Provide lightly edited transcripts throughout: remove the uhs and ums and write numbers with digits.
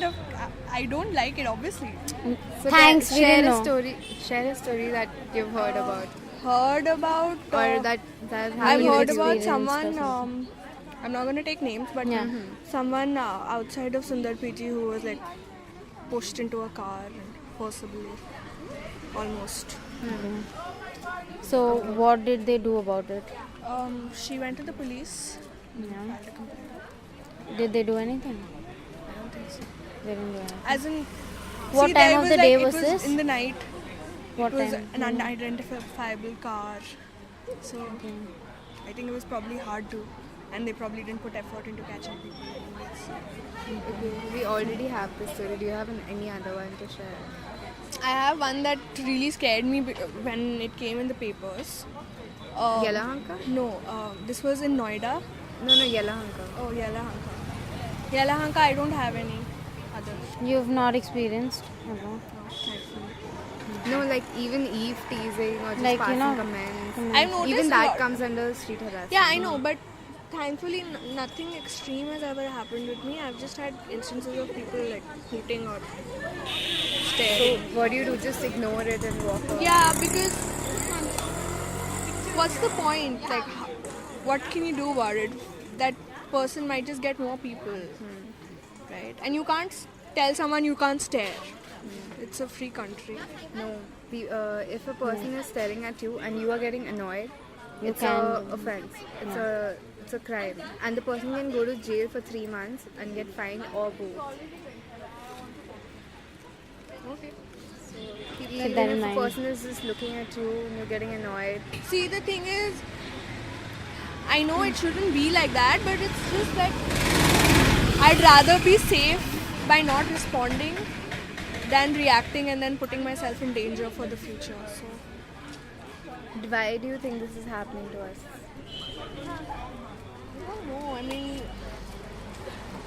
terrified of. I don't like it, obviously. So Thanks, we share didn't a know. story. Share a story that you've heard about, Heard about. or that I've happened heard with you. about experienced someone. or something. I'm not gonna take names, but Yeah. someone outside of Sundar PG who was like pushed into a car and forcibly, almost. So what did they do about it? She went to the police. Yeah. Filed a complaint. Did they do anything? I don't think so. They didn't do anything. As in, What see, time there of was the like, day it was this? In the night. What It was time? an unidentifiable car. So I think it was probably hard to, and they probably didn't put effort into catching people anyways. Okay, we already have this story. Do you have any other one to share? I have one that really scared me when it came in the papers. Yelahanka? No, this was in Noida. No, Yelahanka. Oh, Yelahanka. Yelahanka, I don't have any others. You've not experienced? Okay. No, thankfully. No, like even Eve teasing or just Like, passing comments. I've noticed Even a that lot- comes under street harassment. Yeah, I know, but thankfully nothing extreme has ever happened with me. I've just had instances of people like hooting or So staring. what do you do? Just ignore it and walk away? Yeah, because what's the point? Like, what can you do about it? That person might just get more people, right? And you can't tell someone you can't stare. It's a free country. No. If a person is staring at you and you are getting annoyed, it's can a offense. It's a crime, and the person can go to jail for 3 months and get fined or both. Okay. Even that in if a mind. person is just looking at you and you're getting annoyed, See, the thing is, I know it shouldn't be like that, but it's just that I'd rather be safe by not responding than reacting and then putting myself in danger for the future. So, why do you think this is happening to us? I don't know. I mean,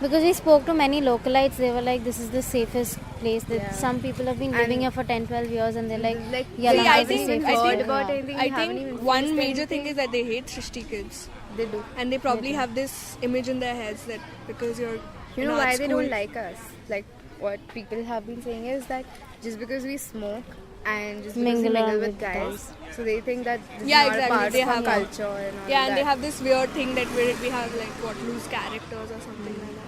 Because we spoke to many localites, they were like, this is the safest place. That Yeah. some people have been And- living here for 10, 12 years and they're like, Like, yeah, we See, I Yelahanka haven't is think- the even safest heard place. about Yeah. anything. I we haven't think even one faced major thing anything. is that they hate Srishti kids. They do. And they probably have this image in their heads that because you're You know in art why they school- don't like us? Like what people have been saying is that just because we smoke and just because Mingle we mingle around with with guys, so they think that this Yeah, is not exactly. a part They of our have culture and all Yeah, and that. they have this weird thing that we have like what loose characters or something like that.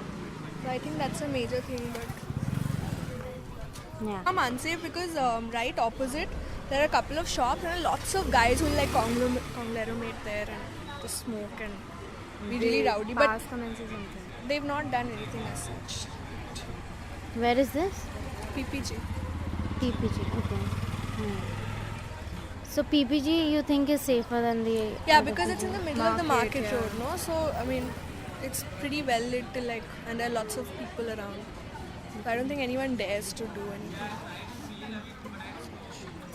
So I think that's a major thing. But Yeah. I'm unsafe because right opposite there are a couple of shops and lots of guys who like conglomerate there and just smoke and be really rowdy. But Pass comments or something. they've not done anything as such. Where is this? PPG. PPG. Okay. So PPG you think is safer than the Yeah, other because it's in the PG? middle of the market yeah. road, no? So I mean, it's pretty well lit till like, and there are lots of people around. So I don't think anyone dares to do anything.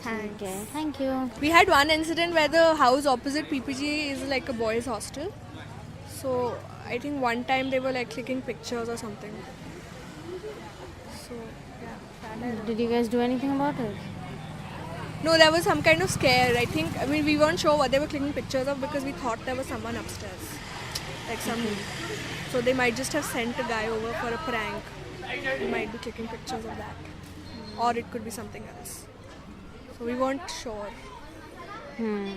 Thanks. Okay, thank you. We had one incident where the house opposite PPG is like a boys' hostel. So I think one time they were like clicking pictures or something. So yeah, that I don't Did you guys do anything about it? No, there was some kind of scare. I mean, we weren't sure what they were clicking pictures of because we thought there was someone upstairs. Like some. So they might just have sent a guy over for a prank. We might be clicking pictures of that. Or it could be something else. So we weren't sure. True.